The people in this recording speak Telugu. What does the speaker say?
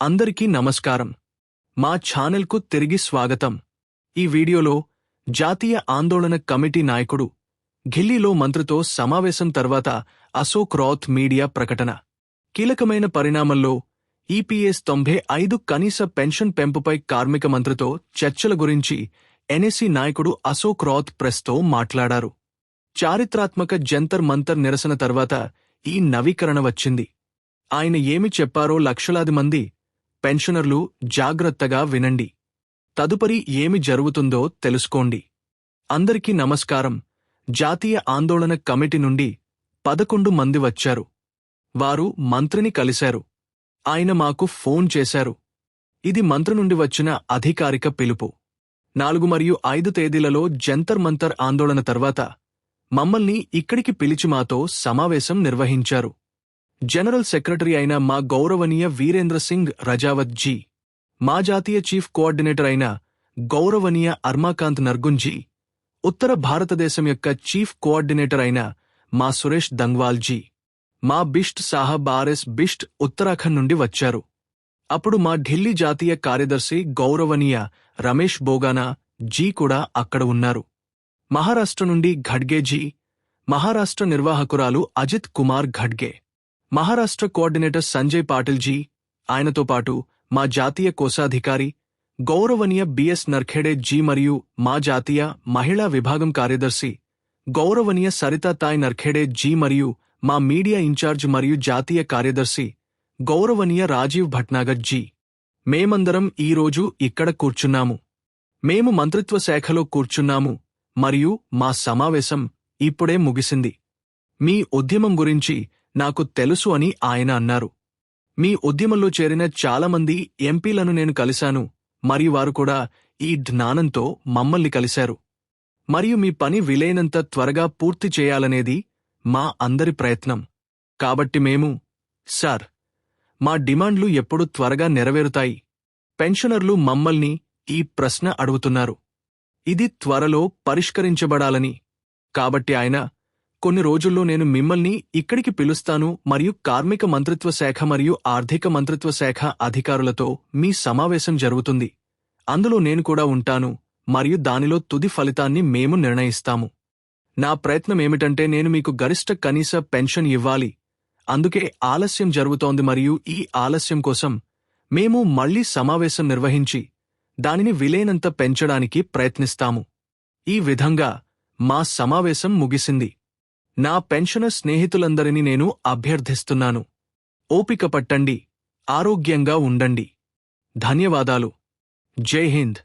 అందరికీ నమస్కారం. మా ఛానల్కు తిరిగి స్వాగతం. ఈ వీడియోలో జాతీయ ఆందోళన కమిటీ నాయకుడు ఢిల్లీలో మంత్రితో సమావేశం తర్వాత అశోక్ రౌత్ మీడియా ప్రకటన. కీలకమైన పరిణామంలో ఈపీఎస్ 95 కనీస పెన్షన్ పెంపుపై కార్మిక మంత్రితో చర్చల గురించి ఎన్ఎస్సీ నాయకుడు అశోక్ రౌత్ ప్రెస్తో మాట్లాడారు. చారిత్రాత్మక జంతర్ మంతర్ నిరసన తర్వాత ఈ నవీకరణ వచ్చింది. ఆయన ఏమి చెప్పారో లక్షలాది మంది పెన్షనర్లు జాగ్రత్తగా వినండి. తదుపరి ఏమి జరుగుతుందో తెలుసుకోండి. అందరికీ నమస్కారం. జాతీయ ఆందోళన కమిటీ నుండి 11 మంది వచ్చారు. వారు మంత్రిని కలిశారు. ఆయన మాకు ఫోన్ చేశారు. ఇది మంత్రి నుండి వచ్చిన అధికారిక పిలుపు. 4 మరియు 5 తేదీలలో జంతర్ మంతర్ ఆందోళన తర్వాత మమ్మల్ని ఇక్కడికి పిలిచి మాతో సమావేశం నిర్వహించారు. జనరల్ సెక్రటరీ అయిన మా గౌరవనీయ వీరేంద్ర సింగ్ రజావత్ జీ, మా జాతీయ చీఫ్ కోఆర్డినేటర్ అయిన గౌరవనీయ అర్మాకాంత్ నర్గున్ జీ, ఉత్తర భారతదేశం యొక్క చీఫ్ కోఆర్డినేటర్ అయిన మా సురేష్ దంగ్వాల్ జీ, మా బిష్ట్ సాహబ్ ఆర్ఎస్ బిష్ట్ ఉత్తరాఖండ్ నుండి వచ్చారు. అప్పుడు మా ఢిల్లీ జాతీయ కార్యదర్శి గౌరవనీయ రమేష్ బోగానా జీ కూడా అక్కడ ఉన్నారు. మహారాష్ట్ర నుండి ఖడ్గే జీ, మహారాష్ట్ర నిర్వాహకురాలు అజిత్ కుమార్ ఖడ్గే, మహారాష్ట్ర కోఆర్డినేటర్ సంజయ్ పాటిల్ జీ, ఆయనతో పాటు మా జాతీయ కోశాధికారి గౌరవనీయ బిఎస్ నర్ఖేడే జీ మరియు మా జాతీయ మహిళా విభాగం కార్యదర్శి గౌరవనీయ సరితా తాయ్ నర్ఖేడే జీ మరియు మా మీడియా ఇన్ఛార్జ్ మరియు జాతీయ కార్యదర్శి గౌరవనీయ రాజీవ్ భట్నాగర్ జీ. మేమందరం ఈరోజు ఇక్కడ కూర్చున్నాము. మేము మంత్రిత్వ శాఖలో కూర్చున్నాము మరియు మా సమావేశం ఇప్పుడే ముగిసింది. మీ ఉద్యమం గురించి నాకు తెలుసు అని ఆయన అన్నారు. మీ ఉద్యమంలో చేరిన చాలామంది ఎంపీలను నేను కలిశాను మరియు వారు కూడా ఈ జ్ఞానంతో మమ్మల్ని కలిశారు. మరియు మీ పని వీలైనంత త్వరగా పూర్తి చేయాలనేది మా అందరి ప్రయత్నం. కాబట్టి మేము సార్, మా డిమాండ్లు ఎప్పుడు త్వరగా నెరవేరుతాయి? పెన్షనర్లు మమ్మల్ని ఈ ప్రశ్న అడుగుతున్నారు. ఇది త్వరలో పరిష్కరించబడాలని. కాబట్టి ఆయన, కొన్ని రోజుల్లో నేను మిమ్మల్ని ఇక్కడికి పిలుస్తాను మరియు కార్మిక మంత్రిత్వ శాఖ మరియు ఆర్థిక మంత్రిత్వ శాఖ అధికారులతో మీ సమావేశం జరుగుతుంది. అందులో నేను కూడా ఉంటాను మరియు దానిలో తుది ఫలితాన్ని మేము నిర్ణయిస్తాము. నా ప్రయత్నమేమిటంటే నేను మీకు గరిష్ట కనీస పెన్షన్ ఇవ్వాలి. అందుకే ఆలస్యం జరుగుతోంది మరియు ఈ ఆలస్యం కోసం మేము మళ్లీ సమావేశం నిర్వహించి దానిని వీలైనంత పెంచడానికి ప్రయత్నిస్తాము. ఈ విధంగా మా సమావేశం ముగిసింది. నా పెన్షనర్ స్నేహితులందరినీ నేను అభ్యర్థిస్తున్నాను. ఓపిక పట్టండి, ఆరోగ్యంగా ఉండండి. ధన్యవాదాలు. జై హింద్.